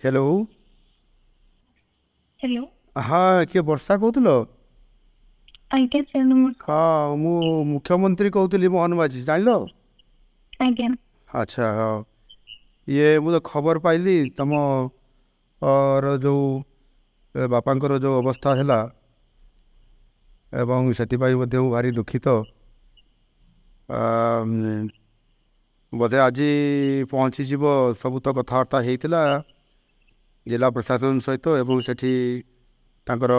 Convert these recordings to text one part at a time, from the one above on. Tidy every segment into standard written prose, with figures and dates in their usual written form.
Hello. Hello. हाँ किए वर्षा कहूल? आज्ञा सार नमस्कार। हाँ मु मुख्यमंत्री कहूली मोहन माझी जान। आज्ञा। अच्छा हाँ ये मु तो खबर पाइली तम और जो बापांकर जो अवस्था है एवं से भारी दुखित। बोधे आज पहुँचीज सब तो कथबार्ता होता जिला प्रशासन सहित एवं सेठी तांकर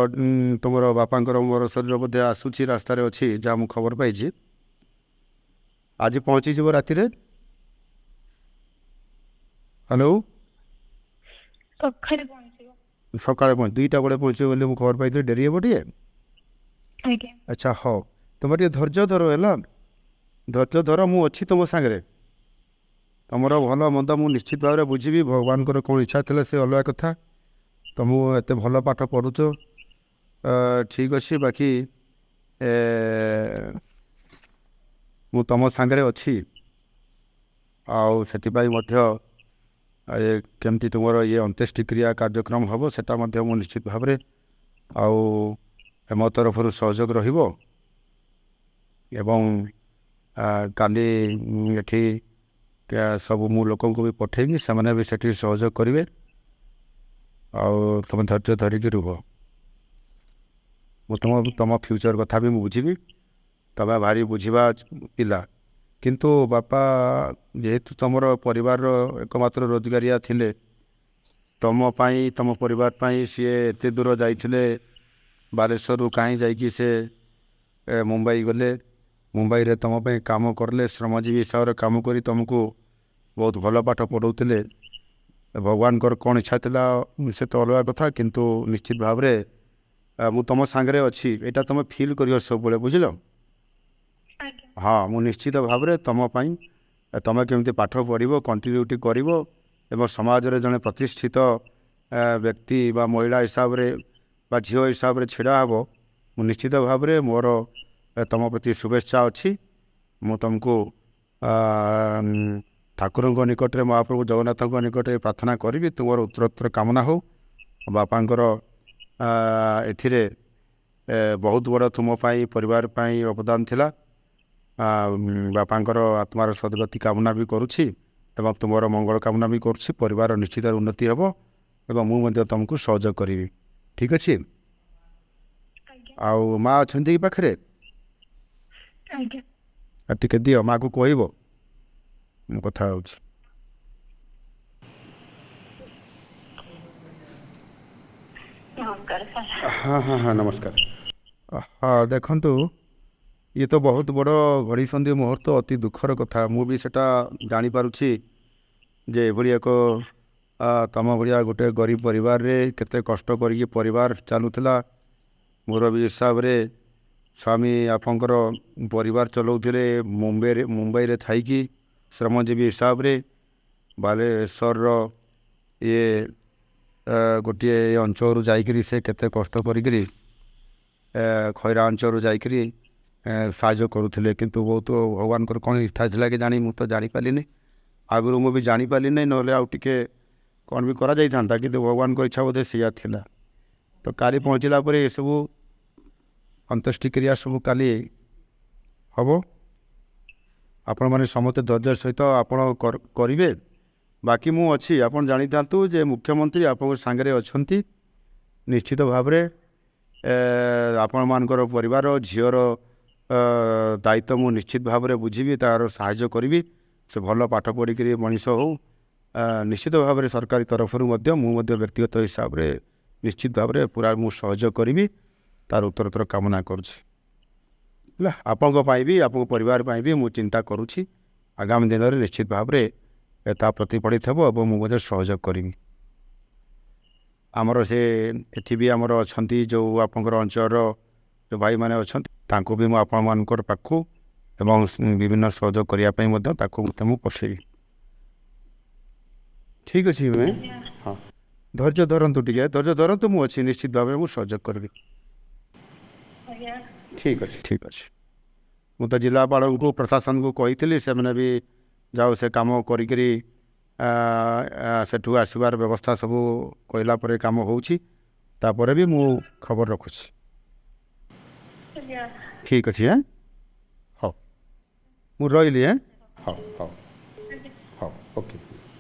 तुमर बापांकर मोर शरीर बोधे आसूची रास्तार अच्छी जहाँ मुझे खबर पाई आज पहुँचीज राति। हेलो। सकाଳେ पहुंचेगा। सकाଳେ पहुँच 2टा बेले पहुँचे बोली मुझे खबर पाई डेरी हे टे। आज्ञा। अच्छा हाँ तुम टे धैर्य धर है धैर्य धर मु अच्छी तुम सागर तुमर भल मंद मु निश्चित भाव में बुझी भगवान कौन इच्छा थे से अलग कथा तुम एत भल पाठ पढ़ुच ठीक अच्छे बाकी मु तुम सागर अच्छी आउ से केमती तुम ये अंत्येष्टि क्रिया कार्यक्रम हम सेटा मु निश्चित भाव में आउ तरफ सहयोग रहिबो एवं काली एठी सब मु लोक भी पठेबी से भी सेठी सहयोग करेंगे तुम धैर्य धरिकी रुह तुम आज्ञा। तुम फ्यूचर कथा भी बुझी तुम भारी बुझा पिला किंतु बापा जेहेतु तुम परिवार एकमात्र रोजगारिया थिले तुम पाई तुम परिवार पाई सी एत दूर जाइए बालेश्वर कहीं जाकि से मुंबई गले मुंबई रे तुम पे काम करले श्रमजीवी हिसाब से काम करी तुमको बहुत भल पाठ पढ़ाऊे भगवान कौन इच्छा था से तो अलग कथा किंतु निश्चित भाव में मु तुम सांगे अच्छी यहाँ तुम फिल कर सब बुझल। आज्ञा। हाँ मु निश्चित भाव में तुम तुम केमती पाठ पढ़ो कंटिन्यूटी कर समाज रे जड़े प्रतिष्ठित व्यक्ति बा महिला हिसाब रे बा झील हिसाब रे छिड़ा हे मु निश्चित भाव में मोर तुम प्रति शुभेच्छा अच्छी मु तुमको ठाकुर निकट में महाप्रभु जगन्नाथ निकट में प्रार्थना करी तुम उत्तरोत्तर कामना हो बापांकर एथिरे बहुत बड़ तुम परिवार अवदान थिला बापांकर आत्मार सद्गति कामना भी करुछि एवं तुमर मंगल कामना भी करुछि परिवार निश्चित उन्नति हेब एवं मुझे तुमको सहयोग करी ठीक अच्छे। आज्ञा। आउ माँ अच्छा कि पाखे आज्ञा। टिके दियो माँ को कहब मु कथा हो। नमस्कार सर। हाँ हाँ हाँ नमस्कार। हाँ देखु ये तो बहुत बड़ घड़ी संधि मुहूर्त अति दुखर कथा मु भी सेटा जानी पारुछि जे एभली एक तम भाया गोटे गरीब परिवार रे केते कष्ट करी परिवार चलुला मोर भी हिसाब रे स्वामी आपंकर परिवार चलाउथिले मुंबई रे थाइकी श्रमजीवी हिसाब रे बालेश्वर ये गोटे अंचल जाइकरी से केते कष्ट करी खैरा अंचल जाइकरी साहाଯ୍य करुले किंतु बहुत भगवान कौन इच्छा था कि जानी मुझे जापारि आगु मुझे जापारि ना टे कौन भी करा था कि भगवान को इच्छा बोधे सैया थिला तो काली पहुँचला ये सब अंत्येष्टि क्रिया सब काली हम आपण मैंने समस्त धैर्य सहित आपण करेंगे बाकी मु अच्छी आप जानी था जे मुख्यमंत्री आप सांगे अच्छा निश्चित भाव में आपण मानकर परिवार झीर दायित्व मु निश्चित भाव में बुझी तार साहाय्य करी से भल पाठ पढ़िक मनीष हो निश्चित भाव में सरकारी तरफ व्यक्तिगत हिसाब से निश्चित भाव में पूरा मु सहयोग करी तार उत्तरोत्तर कामना करुँच आपण भी आप परिवार भी मु चिंता करुँची आगामी दिन में निश्चित भाव में प्रतिफलित हे और मुझे सहयोग करी आमर से एठी भी आमर अच्छा जो आपंकर अंचल जो भाई मैंने अच्छा तांको भी मुझे आपण मान पाखु एवं विभिन्न सहयोग करने पठेबी ठीक अच्छे मैं आज्ञा। हाँ धैर्य धरतु टे धैर्य धरतु मुझे अच्छी निश्चित भाव में सहयोग करी आज्ञा। ठीक अच्छे मु तो जिलापाल को प्रशासन को कही से मैंने भी जाओ से कम करी ସେଠୁ ଆସିବାର ବ୍ୟବସ୍ଥା ସବୁ କହିଲା ପରେ କାମ ହେଉଛି ତାପରେ ବି ମୁଁ ଖବର ରଖୁଛି ଆଜ୍ଞା ଠିକ୍ ଅଛି ହଉ ମୁଁ ରହିଲି ହଉ ହଉ ଆଜ୍ଞା ହଉ ଓକେ